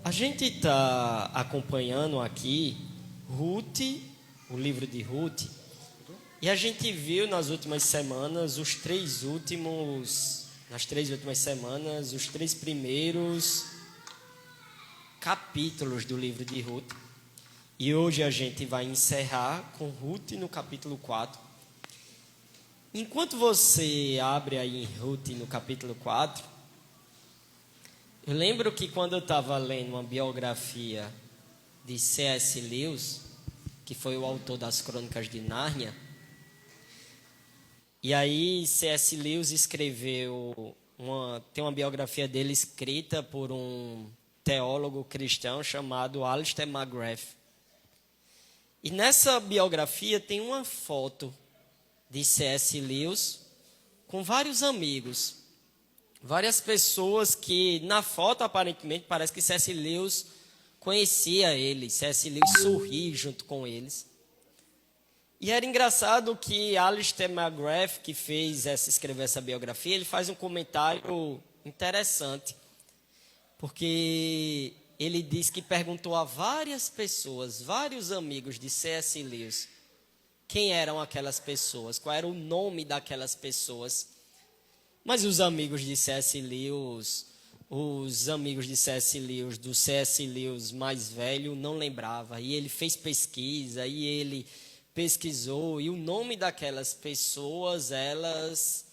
A gente está acompanhando aqui Ruth, o livro de Ruth, e a gente viu nas últimas semanas os três primeiros capítulos do livro de Ruth. E hoje a gente vai encerrar com Ruth no capítulo 4. Enquanto você abre aí em Ruth no capítulo 4, eu lembro que quando eu estava lendo uma biografia de C.S. Lewis, que foi o autor das Crônicas de Nárnia, e aí C.S. Lewis escreveu, tem uma biografia dele escrita por um teólogo cristão chamado Alistair McGrath. E nessa biografia tem uma foto de C.S. Lewis com vários amigos, várias pessoas que na foto aparentemente parece que C.S. Lewis conhecia ele, C.S. Lewis sorri junto com eles. E era engraçado que Alistair McGrath, que escreveu essa biografia, ele faz um comentário interessante, porque ele diz que perguntou a várias pessoas, vários amigos de C.S. Lewis, quem eram aquelas pessoas, qual era o nome daquelas pessoas. Mas os amigos de C.S. Lewis, do C.S. Lewis mais velho, não lembrava. E ele fez pesquisa, e ele pesquisou, e o nome daquelas pessoas, elas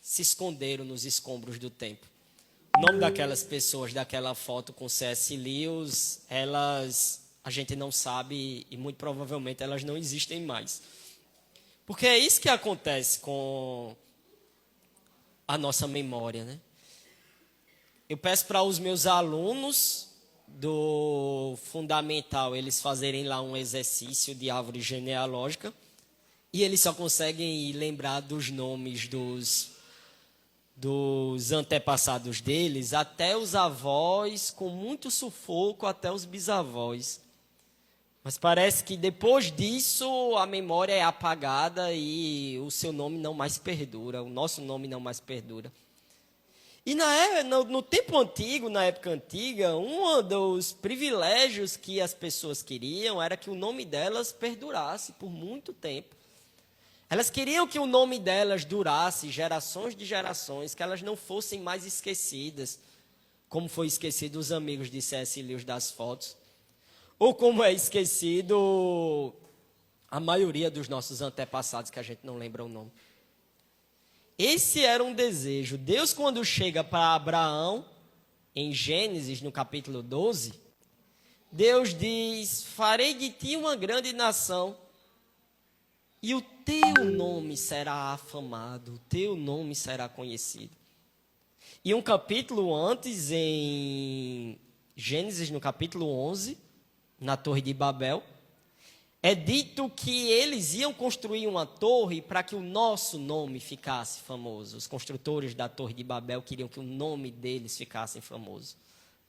se esconderam nos escombros do tempo. O nome daquelas pessoas daquela foto com C.S. Lewis, a gente não sabe e muito provavelmente elas não existem mais. Porque é isso que acontece com a nossa memória, né? Eu peço para os meus alunos do fundamental, eles fazerem lá um exercício de árvore genealógica e eles só conseguem lembrar dos nomes dos antepassados deles, até os avós, com muito sufoco, até os bisavós. Mas parece que depois disso a memória é apagada e o seu nome não mais perdura, o nosso nome não mais perdura. E no tempo antigo, na época antiga, um dos privilégios que as pessoas queriam era que o nome delas perdurasse por muito tempo. Elas queriam que o nome delas durasse gerações de gerações, que elas não fossem mais esquecidas, como foi esquecido os amigos de C.S. Lewis das fotos, ou como é esquecido a maioria dos nossos antepassados, que a gente não lembra o nome. Esse era um desejo. Deus, quando chega para Abraão, em Gênesis, no capítulo 12, Deus diz: farei de ti uma grande nação, e o teu nome será afamado, o teu nome será conhecido. E um capítulo antes, em Gênesis, no capítulo 11, na Torre de Babel, é dito que eles iam construir uma torre para que o nosso nome ficasse famoso. Os construtores da Torre de Babel queriam que o nome deles ficasse famoso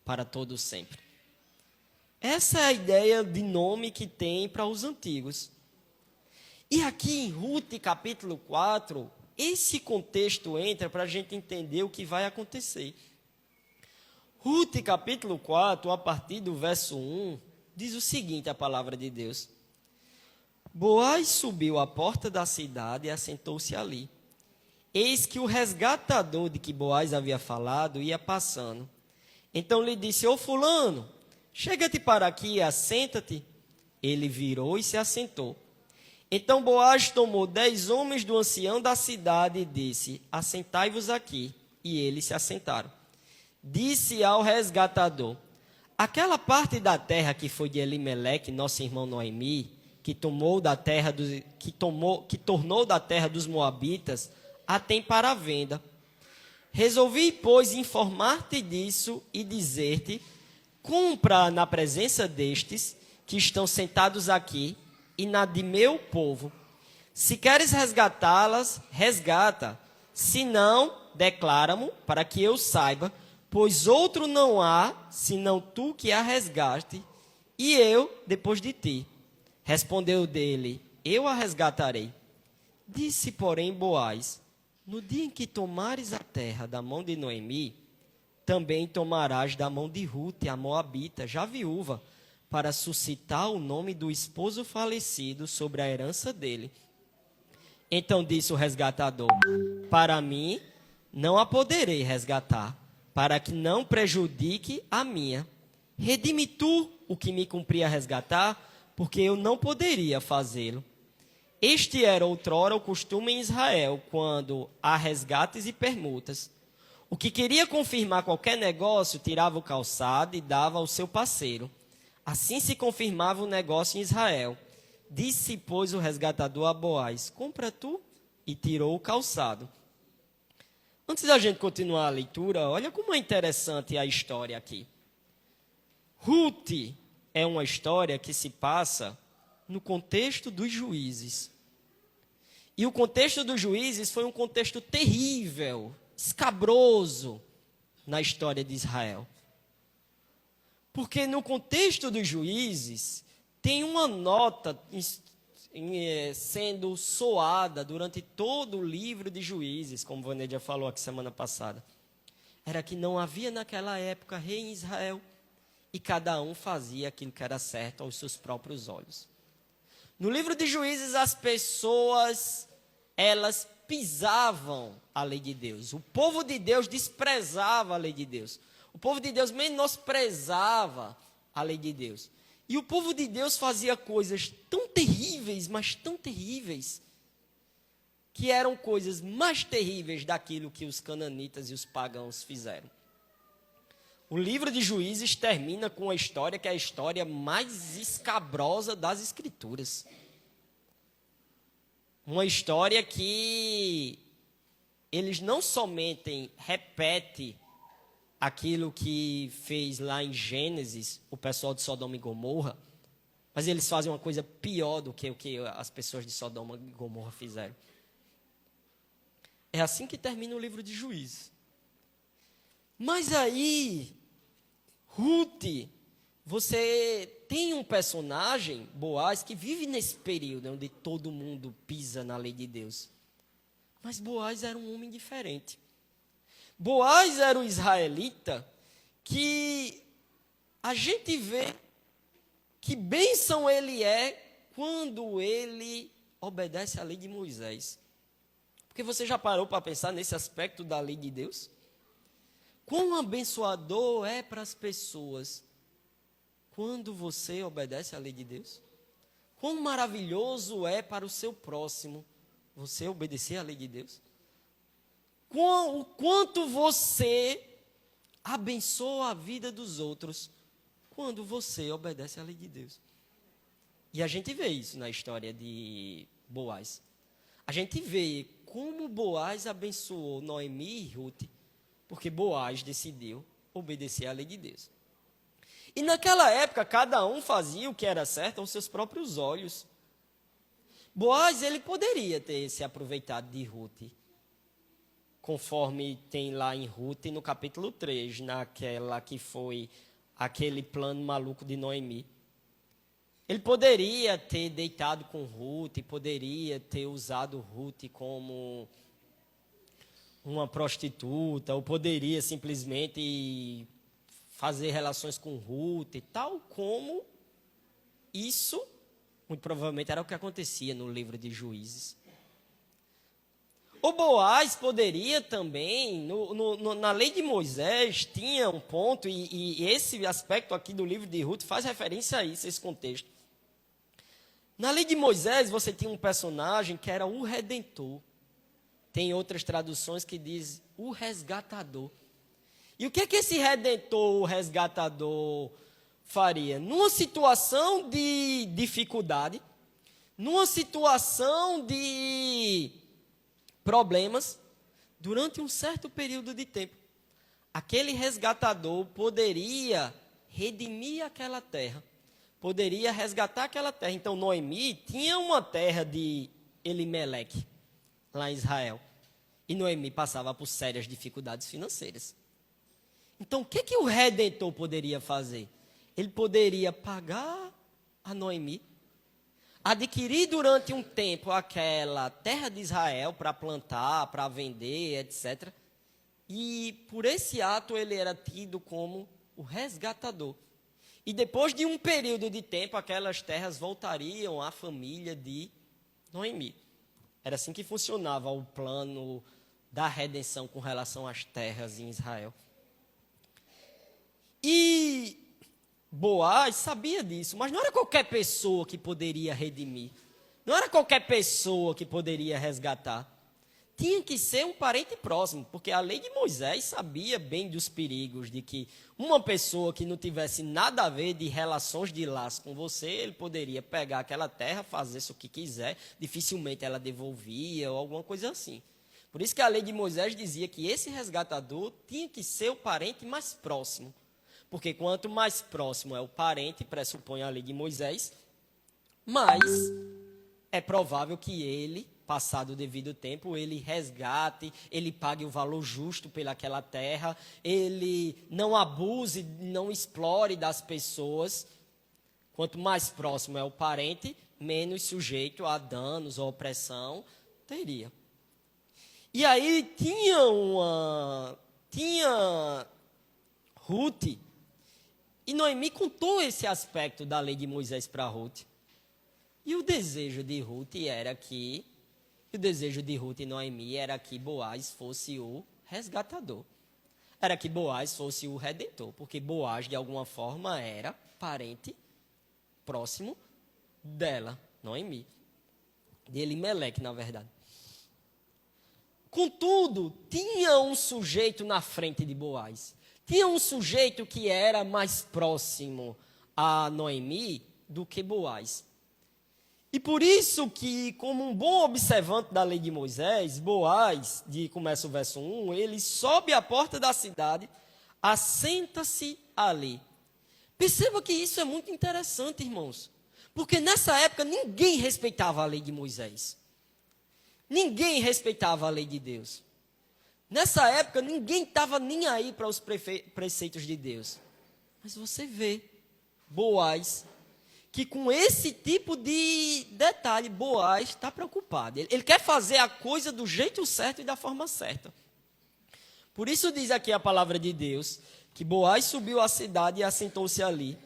para todo sempre. Essa é a ideia de nome que tem para os antigos. E aqui em Ruth, capítulo 4, esse contexto entra para a gente entender o que vai acontecer. Ruth, capítulo 4, a partir do verso 1, diz o seguinte, a palavra de Deus: Boaz subiu à porta da cidade e assentou-se ali. Eis que o resgatador de que Boaz havia falado ia passando. Então lhe disse: Ô fulano, chega-te para aqui e assenta-te. Ele virou e se assentou. Então Boaz tomou 10 homens do ancião da cidade e disse: assentai-vos aqui. E eles se assentaram. Disse ao resgatador: aquela parte da terra que foi de Elimeleque, nosso irmão Noemi, que tornou da terra dos Moabitas, a tem para a venda. Resolvi, pois, informar-te disso e dizer-te: compra na presença destes que estão sentados aqui e na de meu povo. Se queres resgatá-las, resgata. Se não, declara-mo para que eu saiba, pois outro não há, senão tu que a resgate, e eu depois de ti. Respondeu dele: eu a resgatarei. Disse, porém, Boaz: no dia em que tomares a terra da mão de Noemi, também tomarás da mão de Rute, a moabita, já viúva, para suscitar o nome do esposo falecido sobre a herança dele. Então disse o resgatador: para mim, não a poderei resgatar, para que não prejudique a minha. Redime tu o que me cumpria resgatar, porque eu não poderia fazê-lo. Este era outrora o costume em Israel, quando há resgates e permutas. O que queria confirmar qualquer negócio, tirava o calçado e dava ao seu parceiro. Assim se confirmava o negócio em Israel. Disse, pois, o resgatador a Boaz: compra tu, e tirou o calçado. Antes da gente continuar a leitura, olha como é interessante a história aqui. Rute é uma história que se passa no contexto dos juízes. E o contexto dos juízes foi um contexto terrível, escabroso na história de Israel. Porque no contexto dos juízes, tem uma nota sendo soada durante todo o livro de Juízes, como Vanedia falou aqui semana passada. Era que não havia naquela época rei em Israel e cada um fazia aquilo que era certo aos seus próprios olhos. No livro de Juízes, as pessoas, elas pisavam a lei de Deus. O povo de Deus desprezava a lei de Deus. O povo de Deus menosprezava a lei de Deus. E o povo de Deus fazia coisas tão terríveis, mas tão terríveis, que eram coisas mais terríveis daquilo que os cananitas e os pagãos fizeram. O livro de Juízes termina com uma história que é a história mais escabrosa das Escrituras. Uma história que eles não somente repetem aquilo que fez lá em Gênesis o pessoal de Sodoma e Gomorra, mas eles fazem uma coisa pior do que o que as pessoas de Sodoma e Gomorra fizeram. É assim que termina o livro de Juízes. Mas aí, Rute, você tem um personagem, Boaz, que vive nesse período onde todo mundo pisa na lei de Deus. Mas Boaz era um homem diferente. Boaz era um israelita que a gente vê que bênção ele é quando ele obedece à lei de Moisés. Porque você já parou para pensar nesse aspecto da lei de Deus? Quão abençoador é para as pessoas quando você obedece à lei de Deus? Quão maravilhoso é para o seu próximo você obedecer à lei de Deus? O quanto você abençoa a vida dos outros quando você obedece à lei de Deus. E a gente vê isso na história de Boaz. A gente vê como Boaz abençoou Noemi e Rute, porque Boaz decidiu obedecer à lei de Deus. E naquela época, cada um fazia o que era certo aos seus próprios olhos. Boaz, ele poderia ter se aproveitado de Rute, conforme tem lá em Rute, no capítulo 3, naquela que foi aquele plano maluco de Noemi. Ele poderia ter deitado com Rute, poderia ter usado Rute como uma prostituta, ou poderia simplesmente fazer relações com Rute, tal como isso, muito provavelmente, era o que acontecia no livro de Juízes. O Boaz poderia também, na lei de Moisés, tinha um ponto, e esse aspecto aqui do livro de Ruth faz referência a isso, esse contexto. Na lei de Moisés, você tinha um personagem que era o Redentor. Tem outras traduções que dizem o resgatador. E o que é que esse Redentor, o resgatador, faria? Numa situação de dificuldade, numa situação de problemas, durante um certo período de tempo, aquele resgatador poderia redimir aquela terra, poderia resgatar aquela terra. Então, Noemi tinha uma terra de Elimeleque, lá em Israel, e Noemi passava por sérias dificuldades financeiras. Então, o que que o Redentor poderia fazer? Ele poderia pagar a Noemi, adquirir durante um tempo aquela terra de Israel para plantar, para vender, etc. E por esse ato ele era tido como o resgatador. E depois de um período de tempo, aquelas terras voltariam à família de Noemi. Era assim que funcionava o plano da redenção com relação às terras em Israel. E Boaz sabia disso, mas não era qualquer pessoa que poderia redimir. Não era qualquer pessoa que poderia resgatar. Tinha que ser um parente próximo, porque a lei de Moisés sabia bem dos perigos de que uma pessoa que não tivesse nada a ver de relações de laço com você, ele poderia pegar aquela terra, fazer o que quiser, dificilmente ela devolvia ou alguma coisa assim. Por isso que a lei de Moisés dizia que esse resgatador tinha que ser o parente mais próximo. Porque quanto mais próximo é o parente, pressupõe a lei de Moisés, mais é provável que ele, passado o devido tempo, ele resgate, ele pague o valor justo pelaquela terra, ele não abuse, não explore das pessoas. Quanto mais próximo é o parente, menos sujeito a danos ou opressão teria. E aí tinha Ruth, e Noemi contou esse aspecto da lei de Moisés para Ruth. E o desejo de Ruth e Noemi era que Boaz fosse o resgatador. Era que Boaz fosse o redentor, porque Boaz, de alguma forma, era parente próximo dela, Noemi. De Elimeleque, na verdade. Contudo, tinha um sujeito na frente de Boaz. Tinha um sujeito que era mais próximo a Noemi do que Boaz. E por isso que, como um bom observante da lei de Moisés, Boaz, começa o verso 1, ele sobe à porta da cidade, assenta-se ali. Perceba que isso é muito interessante, irmãos. Porque nessa época ninguém respeitava a lei de Moisés. Ninguém respeitava a lei de Deus. Nessa época, ninguém estava nem aí para os preceitos de Deus. Mas você vê Boaz, que com esse tipo de detalhe, Boaz está preocupado. Ele quer fazer a coisa do jeito certo e da forma certa. Por isso diz aqui a palavra de Deus, que Boaz subiu à cidade e assentou-se ali.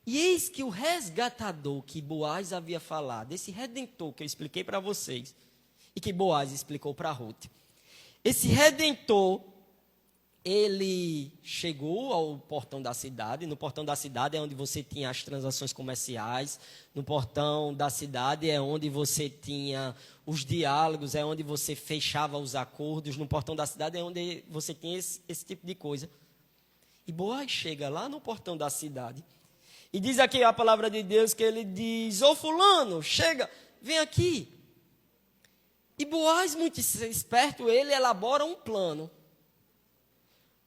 E eis que o resgatador que Boaz havia falado, esse redentor que eu expliquei para vocês, e que Boaz explicou para Ruth, esse redentor, ele chegou ao portão da cidade. No portão da cidade é onde você tinha as transações comerciais. No portão da cidade é onde você tinha os diálogos, é onde você fechava os acordos. No portão da cidade é onde você tinha esse tipo de coisa. E Boaz chega lá no portão da cidade. E diz aqui a palavra de Deus que ele diz: ô fulano, chega, vem aqui. E Boaz, muito esperto, ele elabora um plano.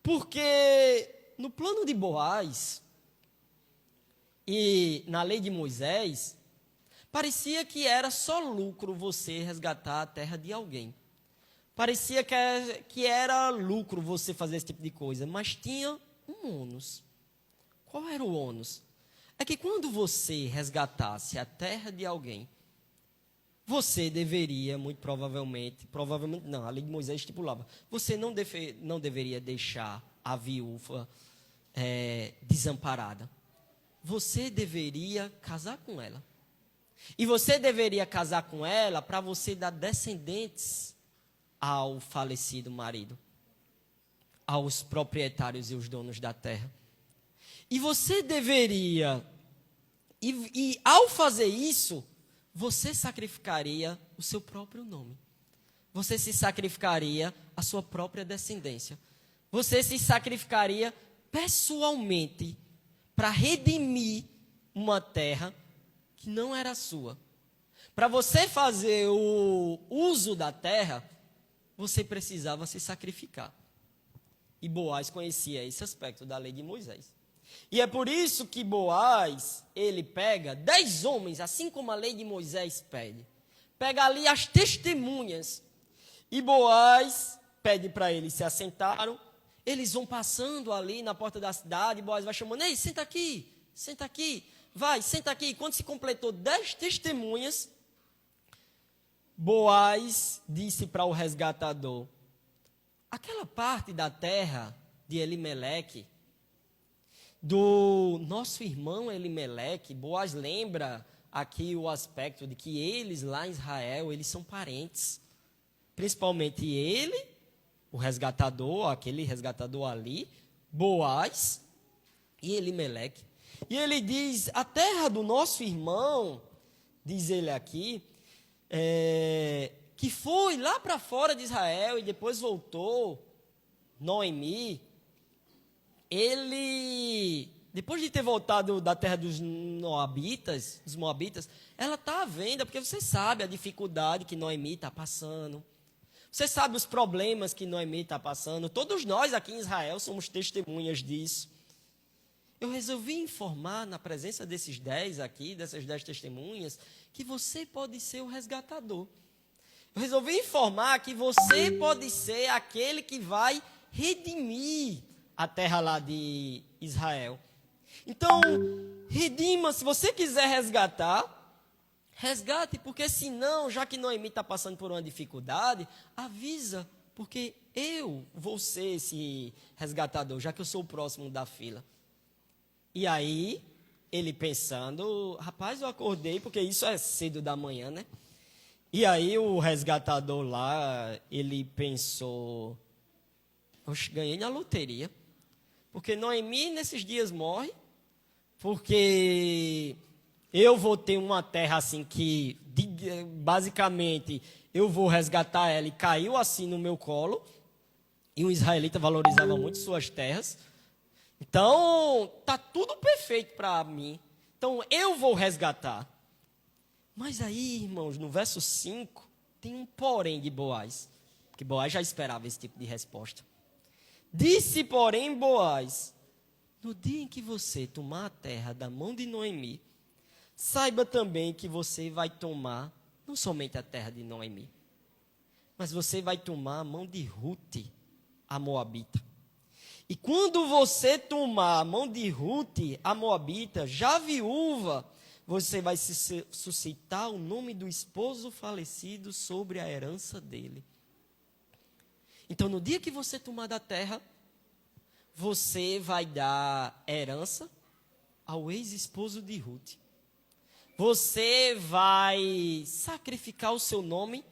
Porque no plano de Boaz e na lei de Moisés, parecia que era só lucro você resgatar a terra de alguém. Parecia que era lucro você fazer esse tipo de coisa, mas tinha um ônus. Qual era o ônus? É que quando você resgatasse a terra de alguém, você deveria, muito provavelmente não, a lei de Moisés estipulava, você não deveria deixar a viúva desamparada. Você deveria casar com ela. E você deveria casar com ela para você dar descendentes ao falecido marido, aos proprietários e os donos da terra. E você deveria, e ao fazer isso, você sacrificaria o seu próprio nome. Você se sacrificaria a sua própria descendência. Você se sacrificaria pessoalmente para redimir uma terra que não era sua. Para você fazer o uso da terra, você precisava se sacrificar. E Boaz conhecia esse aspecto da lei de Moisés. E é por isso que Boaz, ele pega 10 homens, assim como a lei de Moisés pede. Pega ali as testemunhas. E Boaz pede para eles se assentaram. Eles vão passando ali na porta da cidade. Boaz vai chamando: ei, senta aqui, vai, senta aqui. E quando se completou 10 testemunhas, Boaz disse para o resgatador: aquela parte da terra de Elimeleque, do nosso irmão Elimeleque, Boaz lembra aqui o aspecto de que eles lá em Israel, eles são parentes. Principalmente ele, o resgatador, aquele resgatador ali, Boaz e Elimeleque. E ele diz, a terra do nosso irmão, diz ele aqui, que foi lá para fora de Israel e depois voltou, Noemi, ele, depois de ter voltado da terra dos Moabitas, ela está à venda, porque você sabe a dificuldade que Noemi está passando. Você sabe os problemas que Noemi está passando. Todos nós aqui em Israel somos testemunhas disso. Eu resolvi informar na presença desses 10 aqui, dessas 10 testemunhas, que você pode ser o resgatador. Eu resolvi informar que você pode ser aquele que vai redimir a terra lá de Israel. Então, redima, se você quiser resgatar, resgate, porque senão, já que Noemi está passando por uma dificuldade, avisa, porque eu vou ser esse resgatador, já que eu sou o próximo da fila. E aí, ele pensando, rapaz, eu acordei, porque isso é cedo da manhã, né? E aí o resgatador lá, ele pensou, oxe, ganhei na loteria. Porque Noemi nesses dias morre, porque eu vou ter uma terra assim que, basicamente, eu vou resgatar ela e caiu assim no meu colo. E um israelita valorizava muito suas terras. Então, está tudo perfeito para mim. Então, eu vou resgatar. Mas aí, irmãos, no verso 5, tem um porém de Boaz. Porque Boaz já esperava esse tipo de resposta. Disse, porém, Boaz, no dia em que você tomar a terra da mão de Noemi, saiba também que você vai tomar, não somente a terra de Noemi, mas você vai tomar a mão de Rute, a Moabita. E quando você tomar a mão de Rute, a Moabita, já viúva, você vai suscitar o nome do esposo falecido sobre a herança dele. Então, no dia que você tomar da terra, você vai dar herança ao ex-esposo de Ruth. Você vai sacrificar o seu nome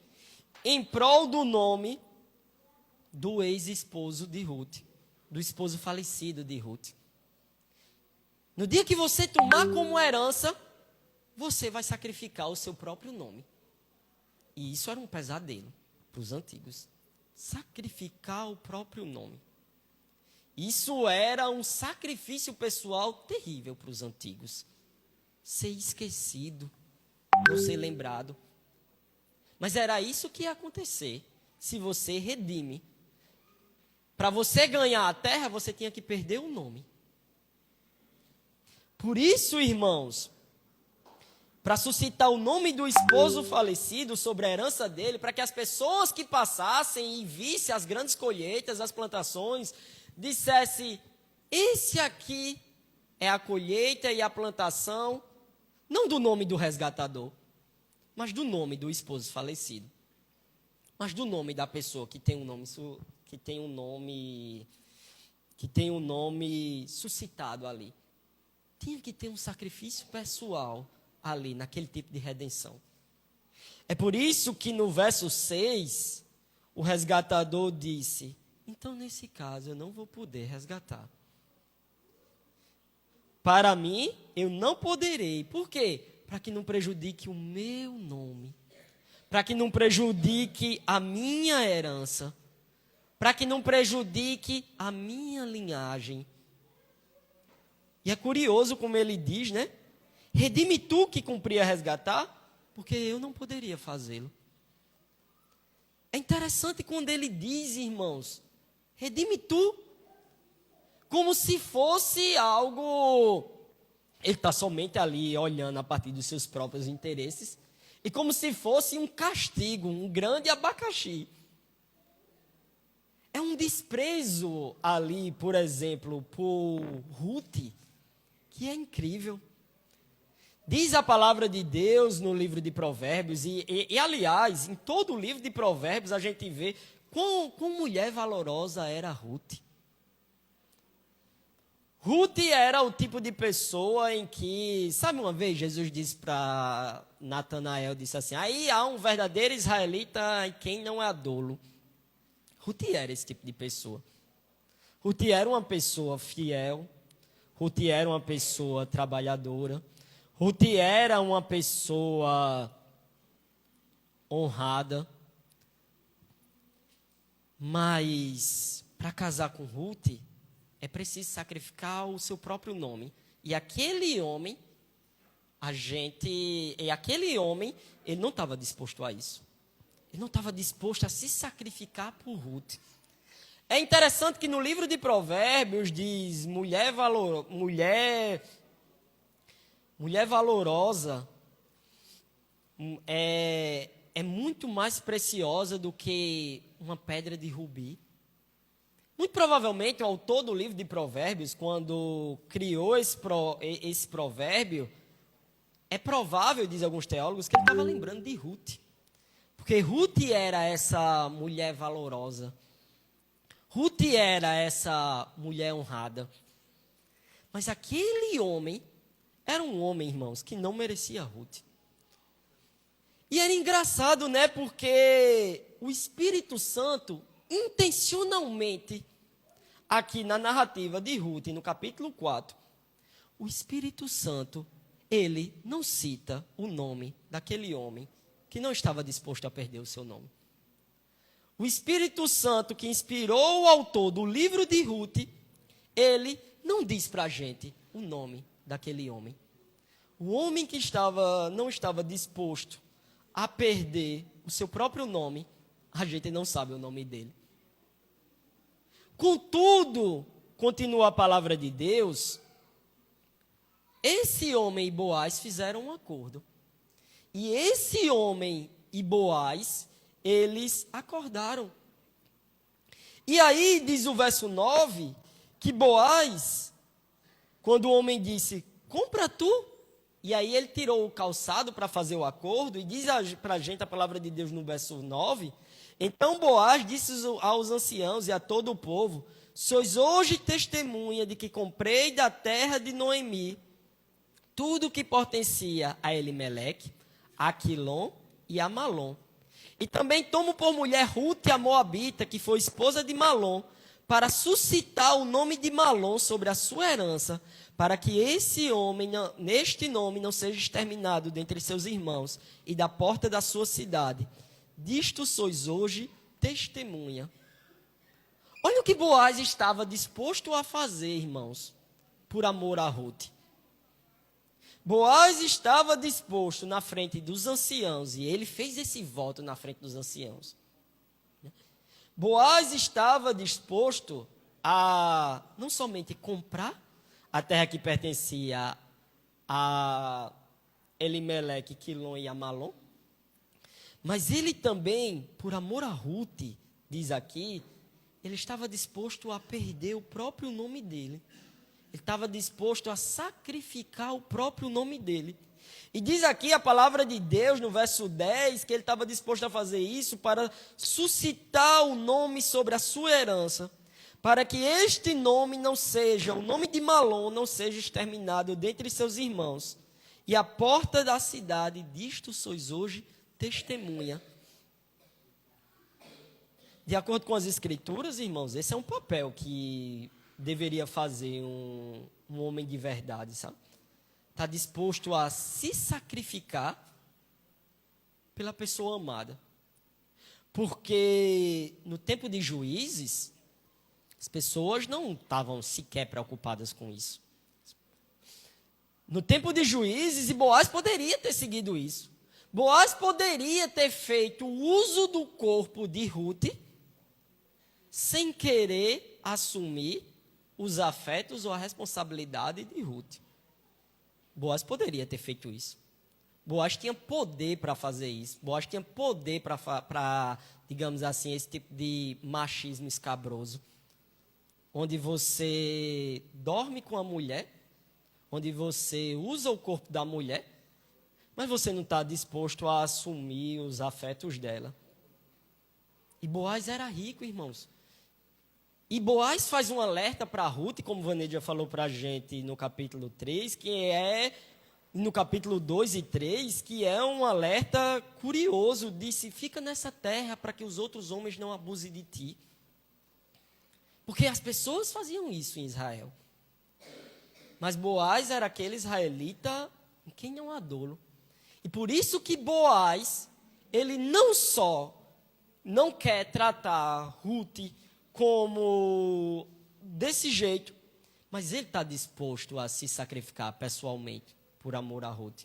em prol do nome do ex-esposo de Ruth, do esposo falecido de Ruth. No dia que você tomar como herança, você vai sacrificar o seu próprio nome. E isso era um pesadelo para os antigos. Sacrificar o próprio nome. Isso era um sacrifício pessoal terrível para os antigos. Ser esquecido, não ser lembrado. Mas era isso que ia acontecer se você redime. Para você ganhar a terra, você tinha que perder o nome. Por isso, irmãos, para suscitar o nome do esposo falecido sobre a herança dele, para que as pessoas que passassem e vissem as grandes colheitas, as plantações, dissessem, esse aqui é a colheita e a plantação, não do nome do resgatador, mas do nome do esposo falecido. Mas do nome da pessoa que tem um nome suscitado ali. Tinha que ter um sacrifício pessoal ali, naquele tipo de redenção. É por isso que no verso 6, o resgatador disse, então nesse caso eu não vou poder resgatar. Para mim, eu não poderei. Por quê? Para que não prejudique o meu nome. Para que não prejudique a minha herança. Para que não prejudique a minha linhagem. E é curioso como ele diz, né? Redime tu que cumpria resgatar, porque eu não poderia fazê-lo. É interessante quando ele diz, irmãos, redime tu, como se fosse algo, ele está somente ali olhando a partir dos seus próprios interesses, e como se fosse um castigo, um grande abacaxi. É um desprezo ali, por exemplo, por Ruth, que é incrível. Diz a palavra de Deus no livro de Provérbios, e aliás, em todo o livro de Provérbios a gente vê Quão mulher valorosa era Ruth? Ruth era o tipo de pessoa em que, sabe, uma vez Jesus disse para Natanael, disse assim, aí há um verdadeiro israelita em quem não é dolo. Ruth era esse tipo de pessoa. Ruth era uma pessoa fiel, Ruth era uma pessoa trabalhadora, Ruth era uma pessoa honrada, mas para casar com Ruth, é preciso sacrificar o seu próprio nome. E aquele homem, ele não estava disposto a isso. Ele não estava disposto a se sacrificar por Ruth. É interessante que no livro de Provérbios diz, mulher valorosa é muito mais preciosa do que uma pedra de rubi. Muito provavelmente o autor do livro de Provérbios, quando criou esse provérbio, é provável, diz alguns teólogos, que ele estava lembrando de Ruth. Porque Ruth era essa mulher valorosa. Ruth era essa mulher honrada. Mas aquele homem era um homem, irmãos, que não merecia Ruth. E era engraçado, né? Porque o Espírito Santo, intencionalmente, aqui na narrativa de Ruth, no capítulo 4, o Espírito Santo, ele não cita o nome daquele homem que não estava disposto a perder o seu nome. O Espírito Santo que inspirou o autor do livro de Ruth, ele não diz para a gente o nome daquele homem. O homem que não estava disposto a perder o seu próprio nome, a gente não sabe o nome dele. Contudo, continua a palavra de Deus, esse homem e Boaz fizeram um acordo. E esse homem e Boaz, eles acordaram. E aí diz o verso 9, que Boaz, quando o homem disse, compra tu, e aí ele tirou o calçado para fazer o acordo, e diz para a gente a palavra de Deus no verso 9, então Boaz disse aos anciãos e a todo o povo, sois hoje testemunha de que comprei da terra de Noemi tudo que pertencia a Elimeleque, a Quilom e a Malom. E também tomo por mulher Ruth a Moabita, que foi esposa de Malom, para suscitar o nome de Malom sobre a sua herança, para que esse homem, neste nome, não seja exterminado dentre seus irmãos e da porta da sua cidade. Disto sois hoje testemunha. Olha o que Boaz estava disposto a fazer, irmãos, por amor a Ruth. Boaz estava disposto na frente dos anciãos, e ele fez esse voto na frente dos anciãos. Boaz estava disposto a não somente comprar a terra que pertencia a Elimeleque, Quilom e a Malom, mas ele também, por amor a Ruth, diz aqui, ele estava disposto a perder o próprio nome dele. Ele estava disposto a sacrificar o próprio nome dele. E diz aqui a palavra de Deus, no verso 10, que ele estava disposto a fazer isso para suscitar o nome sobre a sua herança, para que este nome não seja, o nome de Malom não seja exterminado dentre seus irmãos. E a porta da cidade, disto sois hoje testemunha. De acordo com as Escrituras, irmãos, esse é um papel que deveria fazer um homem de verdade, sabe? Está disposto a se sacrificar pela pessoa amada. Porque no tempo de Juízes, as pessoas não estavam sequer preocupadas com isso. No tempo de Juízes, e Boaz poderia ter seguido isso. Boaz poderia ter feito uso do corpo de Ruth sem querer assumir os afetos ou a responsabilidade de Ruth. Boaz poderia ter feito isso. Boaz tinha poder para fazer isso. Boaz tinha poder para, digamos assim, esse tipo de machismo escabroso. Onde você dorme com a mulher, onde você usa o corpo da mulher, mas você não está disposto a assumir os afetos dela. E Boaz era rico, irmãos. E Boaz faz um alerta para Ruth, como Vanedia falou para a gente no capítulo 3, no capítulo 2 e 3, que é um alerta curioso, disse, fica nessa terra para que os outros homens não abusem de ti. Porque as pessoas faziam isso em Israel. Mas Boaz era aquele israelita em quem não há dolo. E por isso que Boaz, ele não só não quer tratar Ruth como desse jeito, mas ele está disposto a se sacrificar pessoalmente por amor a Ruth.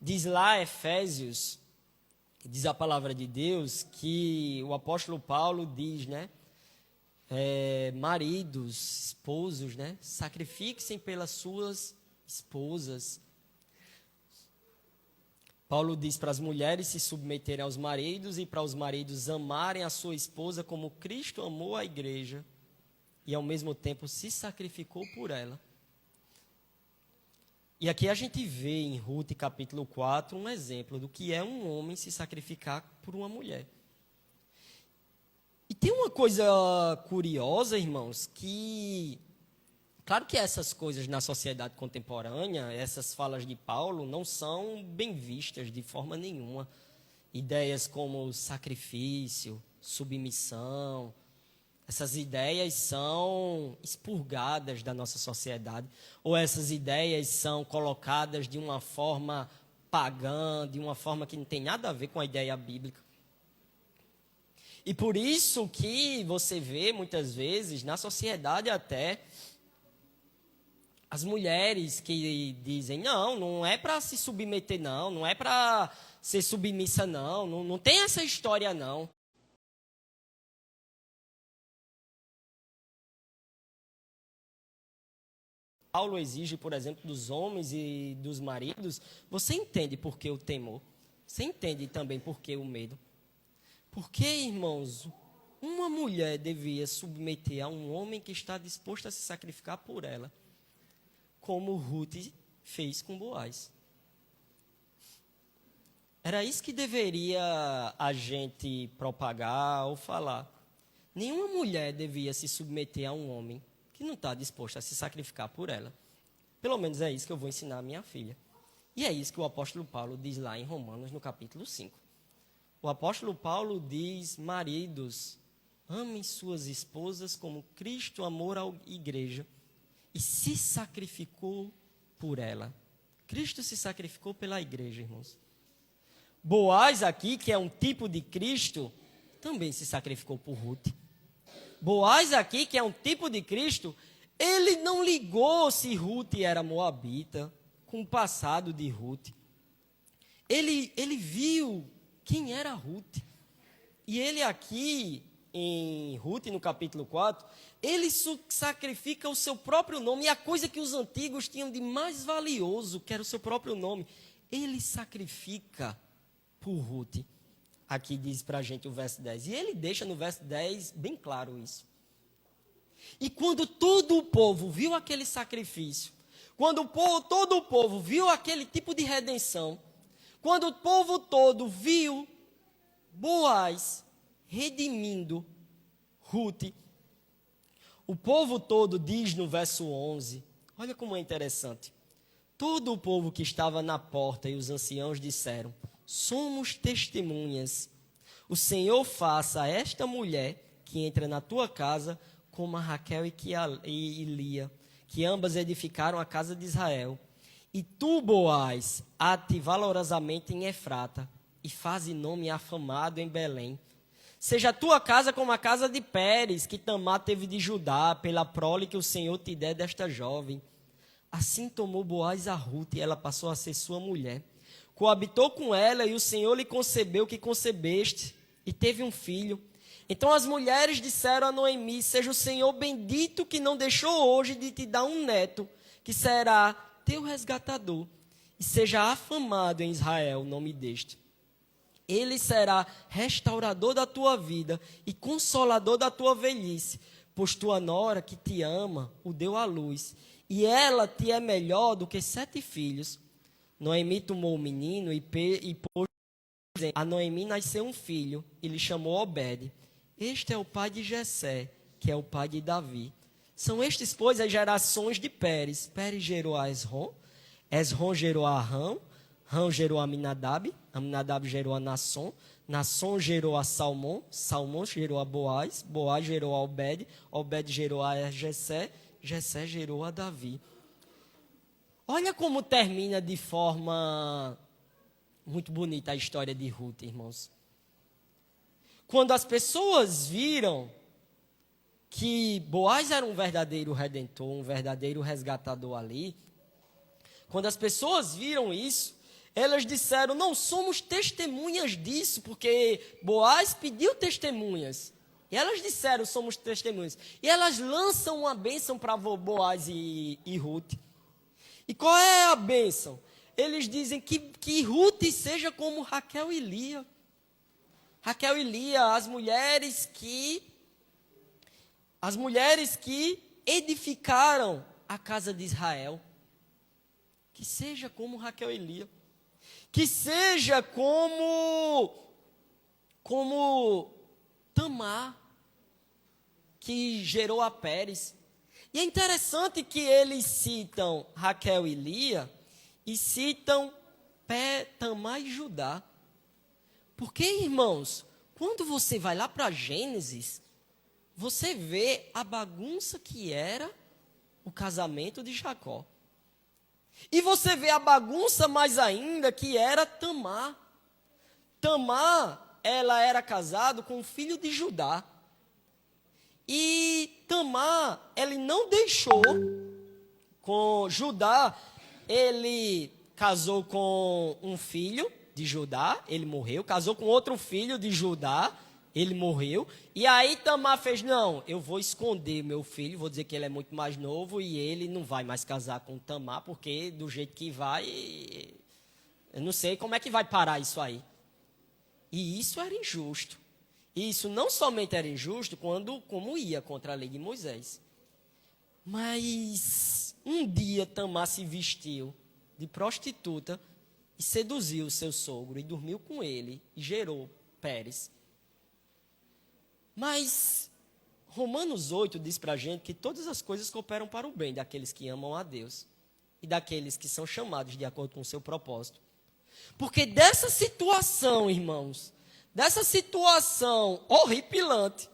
Diz lá Efésios, diz a palavra de Deus, que o apóstolo Paulo diz, né? Maridos, esposos, né? Sacrifiquem pelas suas esposas. Paulo diz para as mulheres se submeterem aos maridos e para os maridos amarem a sua esposa como Cristo amou a igreja e ao mesmo tempo se sacrificou por ela. E aqui a gente vê em Ruth capítulo 4 um exemplo do que é um homem se sacrificar por uma mulher. E tem uma coisa curiosa, irmãos, que claro que essas coisas na sociedade contemporânea, essas falas de Paulo, não são bem vistas de forma nenhuma. Ideias como sacrifício, submissão, essas ideias são expurgadas da nossa sociedade, ou essas ideias são colocadas de uma forma pagã, de uma forma que não tem nada a ver com a ideia bíblica. E por isso que você vê muitas vezes na sociedade até as mulheres que dizem, não é para se submeter não é para ser submissa não tem essa história não. Paulo exige, por exemplo, dos homens e dos maridos, você entende por que o temor? Você entende também por que o medo? Porque, irmãos, uma mulher devia submeter a um homem que está disposto a se sacrificar por ela, como Ruth fez com Boaz. Era isso que deveria a gente propagar ou falar. Nenhuma mulher devia se submeter a um homem que não está disposto a se sacrificar por ela. Pelo menos é isso que eu vou ensinar a minha filha. E é isso que o apóstolo Paulo diz lá em Romanos, no capítulo 5. O apóstolo Paulo diz, maridos, amem suas esposas como Cristo amou a igreja e se sacrificou por ela. Cristo se sacrificou pela igreja, irmãos. Boaz aqui, que é um tipo de Cristo, também se sacrificou por Ruth. Boaz aqui, que é um tipo de Cristo, ele não ligou se Ruth era moabita, com o passado de Ruth. Ele viu quem era Ruth. E ele aqui, em Ruth, no capítulo 4, ele sacrifica o seu próprio nome, e a coisa que os antigos tinham de mais valioso, que era o seu próprio nome, ele sacrifica por Ruth. Aqui diz para a gente o verso 10. E ele deixa no verso 10 bem claro isso. E quando todo o povo viu aquele sacrifício, quando todo o povo viu aquele tipo de redenção, quando o povo todo viu Boaz redimindo Ruth, o povo todo diz no verso 11, olha como é interessante. Todo o povo que estava na porta e os anciãos disseram, somos testemunhas. O Senhor faça a esta mulher que entra na tua casa como a Raquel e Lia, que ambas edificaram a casa de Israel. E tu, Boaz, ate valorosamente em Efrata e faze nome afamado em Belém. Seja a tua casa como a casa de Pérez, que Tamar teve de Judá, pela prole que o Senhor te der desta jovem. Assim tomou Boaz a Ruth e ela passou a ser sua mulher. Coabitou com ela e o Senhor lhe concebeu o que concebeste e teve um filho. Então as mulheres disseram a Noemi, seja o Senhor bendito que não deixou hoje de te dar um neto, que será teu resgatador, e seja afamado em Israel o nome deste. Ele será restaurador da tua vida e consolador da tua velhice, pois tua nora que te ama o deu à luz, e ela te é melhor do que 7 filhos. Noemi tomou o menino e pôs A Noemi nasceu um filho e lhe chamou Obed. Este é o pai de Jessé, que é o pai de Davi. São estes, pois, as gerações de Pérez. Pérez gerou a Esrom, Esrom gerou a Rão, Rão gerou a Aminadab, Aminadab gerou a Nasson, Nasson gerou a Salmão, Salmão gerou a Boaz, Boaz gerou a Obed, Obed gerou a Jessé, Jessé gerou a Davi. Olha como termina de forma muito bonita a história de Ruth, irmãos. Quando as pessoas viram que Boaz era um verdadeiro redentor, um verdadeiro resgatador ali, quando as pessoas viram isso, elas disseram, não somos testemunhas disso, porque Boaz pediu testemunhas. E elas disseram, somos testemunhas. E elas lançam uma bênção para Boaz e Ruth. E qual é a bênção? Eles dizem que Ruth seja como Raquel e Lia. Raquel e Lia, as mulheres que edificaram a casa de Israel. Que seja como Raquel e Lia. Que seja como Tamar, que gerou a Pérez. E é interessante que eles citam Raquel e Lia e citam Tamar e Judá. Porque, irmãos, quando você vai lá para Gênesis, você vê a bagunça que era o casamento de Jacó. E você vê a bagunça mais ainda que era Tamar. Tamar, ela era casada com o filho de Judá. E Tamar, ele não deixou com Judá, ele casou com um filho de Judá, ele morreu, casou com outro filho de Judá, ele morreu, e aí Tamar fez, não, eu vou esconder meu filho, vou dizer que ele é muito mais novo, e ele não vai mais casar com Tamar, porque do jeito que vai, eu não sei como é que vai parar isso aí. E isso era injusto. E isso não somente era injusto, como ia contra a lei de Moisés. Mas um dia Tamar se vestiu de prostituta e seduziu o seu sogro e dormiu com ele e gerou Pérez. Mas Romanos 8 diz para a gente que todas as coisas cooperam para o bem daqueles que amam a Deus e daqueles que são chamados de acordo com o seu propósito. Porque dessa situação, irmãos, dessa situação horripilante,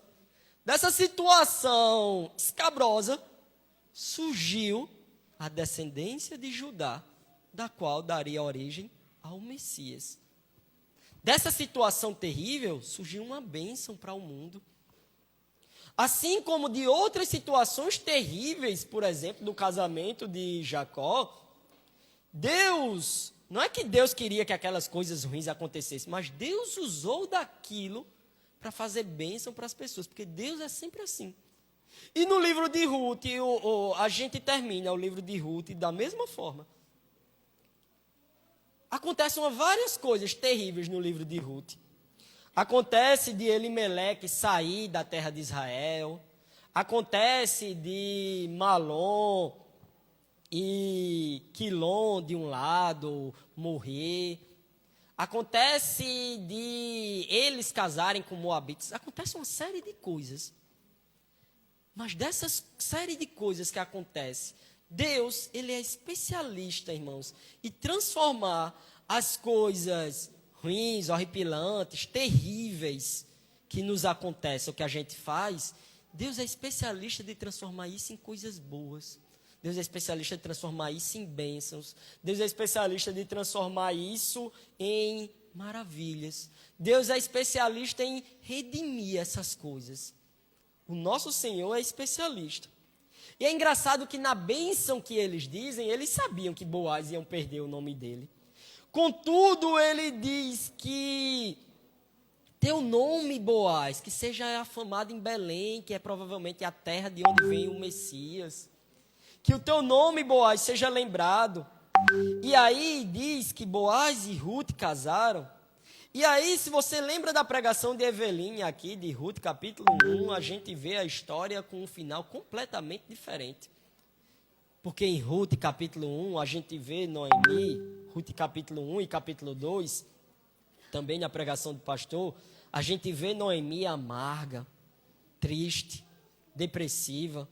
dessa situação escabrosa, surgiu a descendência de Judá, da qual daria origem ao Messias. Dessa situação terrível, surgiu uma bênção para o mundo. Assim como de outras situações terríveis, por exemplo, do casamento de Jacó, Deus, não é que Deus queria que aquelas coisas ruins acontecessem, mas Deus usou daquilo para fazer bênção para as pessoas, porque Deus é sempre assim. E no livro de Ruth, a gente termina o livro de Ruth da mesma forma. Acontecem várias coisas terríveis no livro de Ruth. Acontece de Elimeleque sair da terra de Israel. Acontece de Malom e Quilom, de um lado, morrer. Acontece de eles casarem com moabitas. Acontece uma série de coisas. Mas dessas série de coisas que acontecem, Deus, ele é especialista, irmãos, em transformar as coisas ruins, horripilantes, terríveis que nos acontecem, o que a gente faz. Deus é especialista de transformar isso em coisas boas. Deus é especialista de transformar isso em bênçãos. Deus é especialista de transformar isso em maravilhas. Deus é especialista em redimir essas coisas. O nosso Senhor é especialista. E é engraçado que na bênção que eles dizem, eles sabiam que Boaz iam perder o nome dele. Contudo, ele diz que teu nome, Boaz, que seja afamado em Belém, que é provavelmente a terra de onde vem o Messias. Que o teu nome, Boaz, seja lembrado. E aí diz que Boaz e Ruth casaram. E aí, se você lembra da pregação de Eveline aqui, de Ruth, capítulo 1, a gente vê a história com um final completamente diferente. Porque em Ruth, capítulo 1, a gente vê Noemi, Ruth, capítulo 1 e capítulo 2, também na pregação do pastor, a gente vê Noemi amarga, triste, depressiva.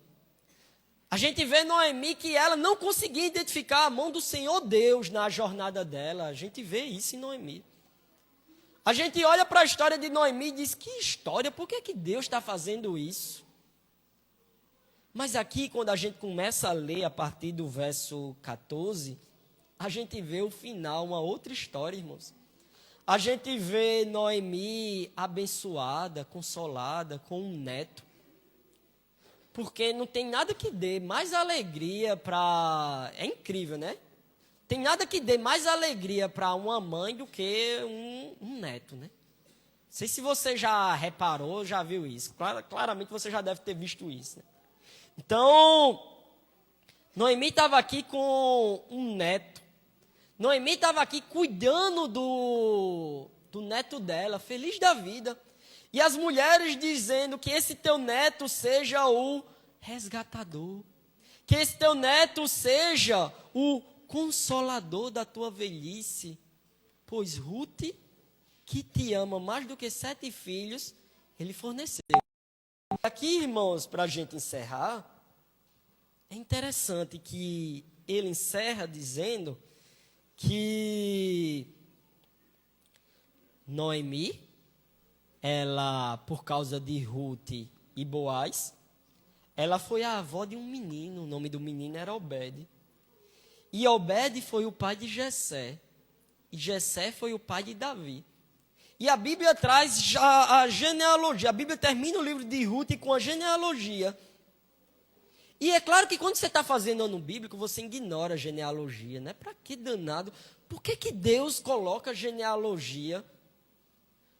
A gente vê Noemi que ela não conseguia identificar a mão do Senhor Deus na jornada dela. A gente vê isso em Noemi. A gente olha para a história de Noemi e diz, que história, por que Deus está fazendo isso? Mas aqui, quando a gente começa a ler a partir do verso 14, a gente vê o final, uma outra história, irmãos. A gente vê Noemi abençoada, consolada, com um neto. Porque não tem nada que dê mais alegria para... É incrível, né? Tem nada que dê mais alegria para uma mãe do que um neto, né? Não sei se você já reparou, já viu isso. Claramente você já deve ter visto isso, né? Então, Noemi estava aqui com um neto. Noemi estava aqui cuidando do neto dela, feliz da vida. E as mulheres dizendo que esse teu neto seja o resgatador. Que esse teu neto seja o consolador da tua velhice. Pois Ruth, que te ama mais do que 7 filhos, ele forneceu. Aqui, irmãos, para a gente encerrar, é interessante que ele encerra dizendo que Noemi, ela, por causa de Ruth e Boaz, ela foi a avó de um menino, o nome do menino era Obed. E Obed foi o pai de Jessé, e Jessé foi o pai de Davi. E a Bíblia traz já a genealogia, a Bíblia termina o livro de Ruth com a genealogia. E é claro que quando você está fazendo ano bíblico, você ignora a genealogia, né? Para que danado? Por que Deus coloca genealogia?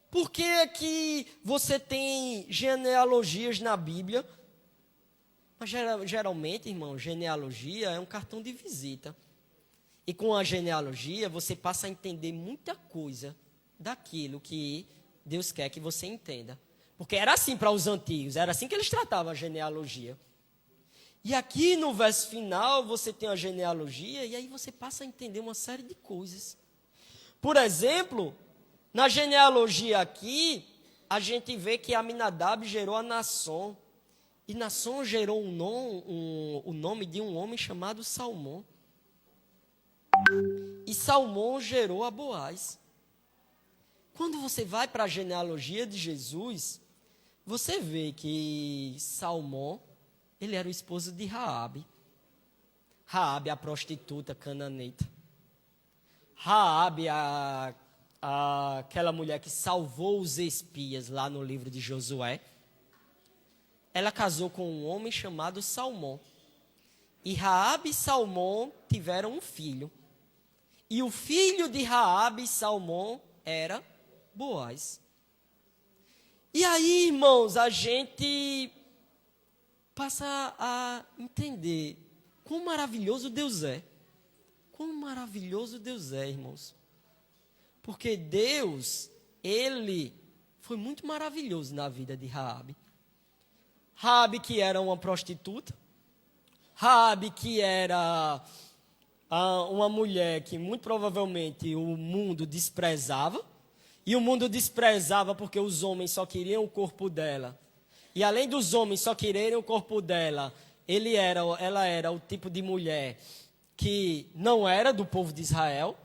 Por que você tem genealogias na Bíblia? Mas geralmente, irmão, genealogia é um cartão de visita. E com a genealogia, você passa a entender muita coisa daquilo que Deus quer que você entenda. Porque era assim para os antigos, era assim que eles tratavam a genealogia. E aqui no verso final, você tem a genealogia, e aí você passa a entender uma série de coisas. Por exemplo, na genealogia aqui, a gente vê que Aminadab gerou a Naasson. E Naasson gerou o nome de um homem chamado Salmão. E Salmão gerou a Boaz. Quando você vai para a genealogia de Jesus, você vê que Salmão, ele era o esposo de Raabe. Raabe, a prostituta cananeita. Raabe, aquela mulher que salvou os espias lá no livro de Josué. Ela casou com um homem chamado Salmão. E Raabe e Salmão tiveram um filho. E o filho de Raabe e Salmão era Boaz. E aí, irmãos, a gente passa a entender quão maravilhoso Deus é. Quão maravilhoso Deus é, irmãos. Porque Deus, Ele foi muito maravilhoso na vida de Raabe. Raabe que era uma prostituta. Raabe que era uma mulher que muito provavelmente o mundo desprezava. E o mundo desprezava porque os homens só queriam o corpo dela. E além dos homens só quererem o corpo dela, ela era o tipo de mulher que não era do povo de Israel.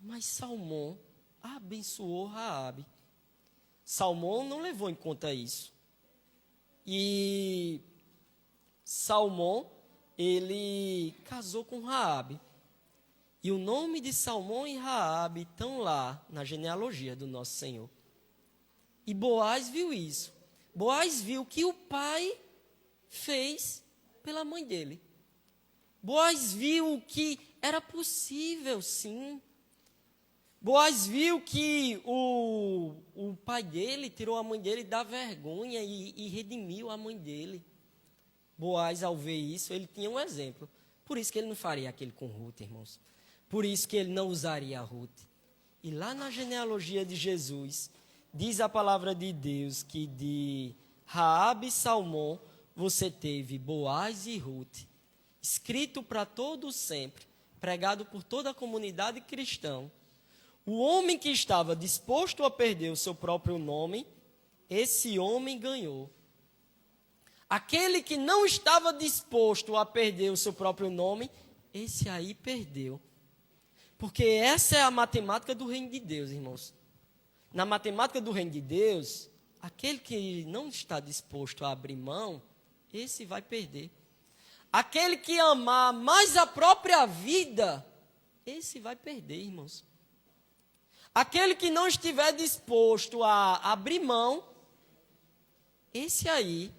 Mas Salmão abençoou Raabe. Salmão não levou em conta isso. E Salmão, ele casou com Raabe. E o nome de Salmão e Raabe estão lá na genealogia do nosso Senhor. E Boaz viu isso. Boaz viu que o pai fez pela mãe dele. Boaz viu que era possível, sim. Boaz viu que o pai dele tirou a mãe dele da vergonha e redimiu a mãe dele. Boaz, ao ver isso, ele tinha um exemplo. Por isso que ele não faria aquilo com Ruth, irmãos. Por isso que ele não usaria a Ruth. E lá na genealogia de Jesus, diz a palavra de Deus que de Raabe e Salmão você teve Boaz e Ruth, escrito para todos sempre, pregado por toda a comunidade cristã. O homem que estava disposto a perder o seu próprio nome, esse homem ganhou. Aquele que não estava disposto a perder o seu próprio nome, esse aí perdeu. Porque essa é a matemática do reino de Deus, irmãos. Na matemática do reino de Deus, aquele que não está disposto a abrir mão, esse vai perder. Aquele que amar mais a própria vida, esse vai perder, irmãos. Aquele que não estiver disposto a abrir mão, esse aí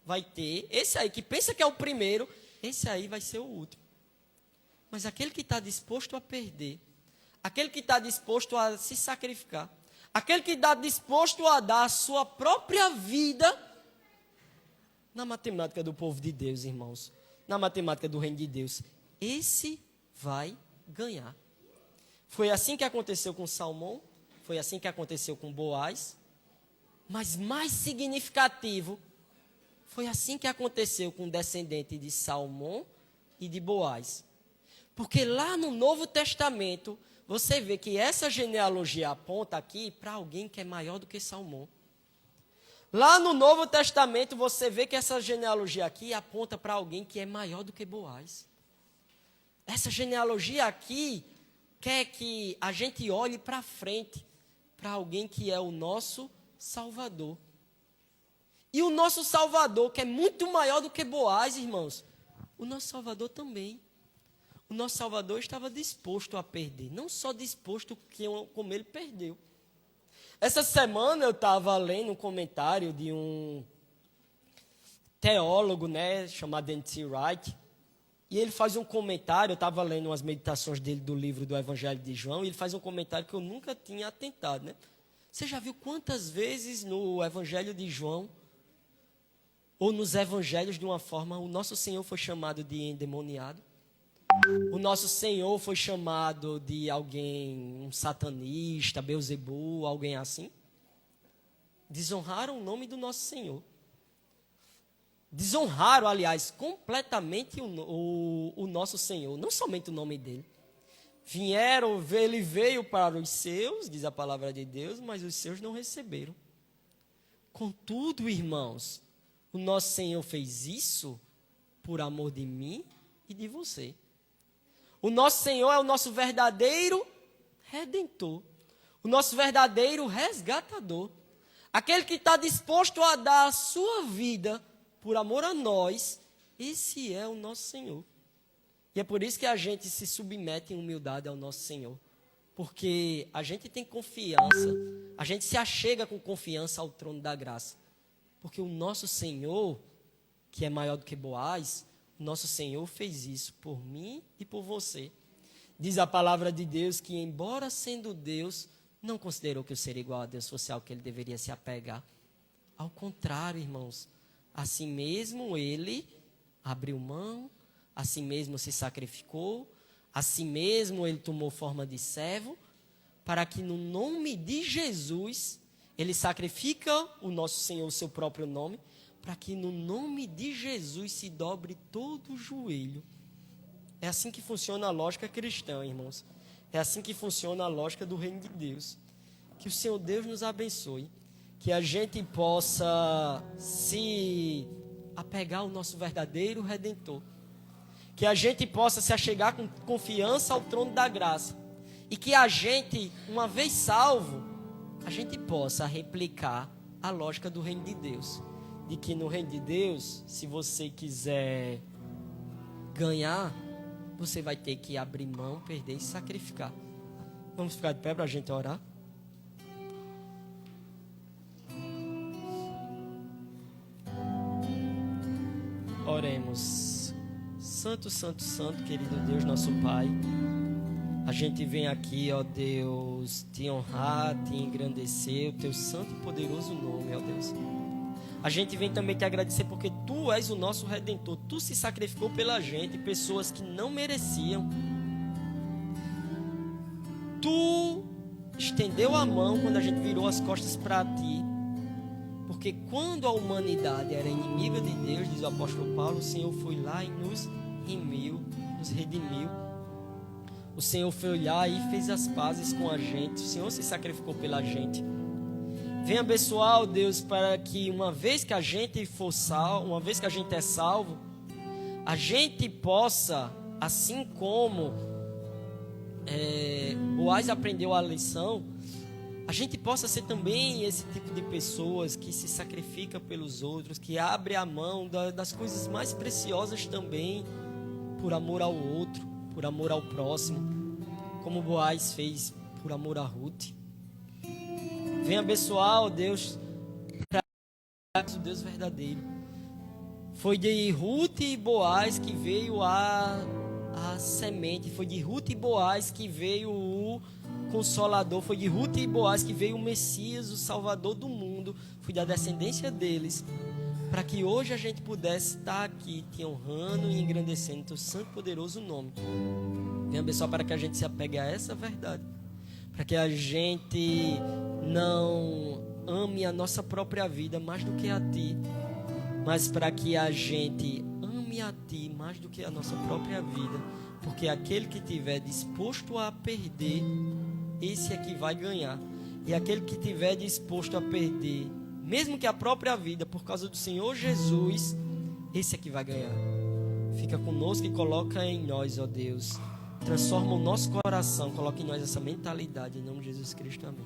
vai ter, esse aí que pensa que é o primeiro, esse aí vai ser o último. Mas aquele que está disposto a perder, aquele que está disposto a se sacrificar, aquele que está disposto a dar a sua própria vida, na matemática do povo de Deus, irmãos, na matemática do reino de Deus, esse vai ganhar. Foi assim que aconteceu com Salmão, foi assim que aconteceu com Boaz, mas mais significativo, foi assim que aconteceu com o descendente de Salmão e de Boaz. Porque lá no Novo Testamento, você vê que essa genealogia aponta aqui para alguém que é maior do que Salmão. Lá no Novo Testamento, você vê que essa genealogia aqui aponta para alguém que é maior do que Boaz. Essa genealogia aqui quer que a gente olhe para frente, para alguém que é o nosso Salvador. E o nosso Salvador, que é muito maior do que Boaz, irmãos, o nosso Salvador também. O nosso Salvador estava disposto a perder, não só disposto como ele perdeu. Essa semana eu estava lendo um comentário de um teólogo, chamado N.T. Wright, e ele faz um comentário, eu estava lendo umas meditações dele do livro do Evangelho de João, e ele faz um comentário que eu nunca tinha atentado, Você já viu quantas vezes no Evangelho de João, ou nos Evangelhos de uma forma, o nosso Senhor foi chamado de endemoniado? O nosso Senhor foi chamado de alguém, um satanista, Beelzebu, alguém assim? Desonraram o nome do nosso Senhor. Desonraram, aliás, completamente o nosso Senhor, não somente o nome dele. Ele veio para os seus, diz a palavra de Deus, mas os seus não receberam. Contudo, irmãos, o nosso Senhor fez isso por amor de mim e de você. O nosso Senhor é o nosso verdadeiro redentor, o nosso verdadeiro resgatador. Aquele que está disposto a dar a sua vida por amor a nós, esse é o nosso Senhor. E é por isso que a gente se submete em humildade ao nosso Senhor. Porque a gente tem confiança, a gente se achega com confiança ao trono da graça. Porque o nosso Senhor, que é maior do que Boaz, o nosso Senhor fez isso por mim e por você. Diz a palavra de Deus que, embora sendo Deus, não considerou que o ser igual a Deus fosse algo que ele deveria se apegar. Ao contrário, irmãos, assim mesmo ele abriu mão, assim mesmo se sacrificou, assim mesmo ele tomou forma de servo, para que no nome de Jesus, ele sacrifica o nosso Senhor, o seu próprio nome, para que no nome de Jesus se dobre todo o joelho. É assim que funciona a lógica cristã, irmãos. É assim que funciona a lógica do reino de Deus. Que o Senhor Deus nos abençoe. Que a gente possa se apegar ao nosso verdadeiro Redentor. Que a gente possa se achegar com confiança ao trono da graça. E que a gente, uma vez salvo, a gente possa replicar a lógica do reino de Deus. De que no reino de Deus, se você quiser ganhar, você vai ter que abrir mão, perder e sacrificar. Vamos ficar de pé para a gente orar? Oremos. Santo, santo, santo, querido Deus, nosso Pai. A gente vem aqui, ó Deus, te honrar, te engrandecer, o teu santo e poderoso nome, ó Deus. A gente vem também te agradecer porque tu és o nosso Redentor. Tu se sacrificou pela gente, pessoas que não mereciam. Tu estendeu a mão quando a gente virou as costas para ti. Porque quando a humanidade era inimiga de Deus, diz o apóstolo Paulo, o Senhor foi lá e nos remiu, nos redimiu. O Senhor foi lá e fez as pazes com a gente. O Senhor se sacrificou pela gente. Venha abençoar, ó Deus, para que uma vez que a gente for salvo, uma vez que a gente é salvo, a gente possa, assim como Boaz aprendeu a lição, a gente possa ser também esse tipo de pessoas que se sacrifica pelos outros, que abre a mão das coisas mais preciosas também, por amor ao outro, por amor ao próximo, como Boaz fez por amor a Ruth. Venha abençoar, ó Deus, o Deus verdadeiro. Foi de Ruth e Boaz que veio a semente, foi de Ruth e Boaz que veio o Consolador, foi de Ruth e Boaz que veio o Messias, o Salvador do mundo. Foi da descendência deles, para que hoje a gente pudesse estar aqui te honrando e engrandecendo teu santo e poderoso nome. Venha abençoar para que a gente se apegue a essa verdade, para que a gente não ame a nossa própria vida mais do que a ti, mas para que a gente ame a ti mais do que a nossa própria vida, porque aquele que estiver disposto a perder, esse é que vai ganhar. E aquele que estiver disposto a perder, mesmo que a própria vida, por causa do Senhor Jesus, esse é que vai ganhar. Fica conosco e coloca em nós, ó Deus, transforma o nosso coração, coloca em nós essa mentalidade, em nome de Jesus Cristo, amém.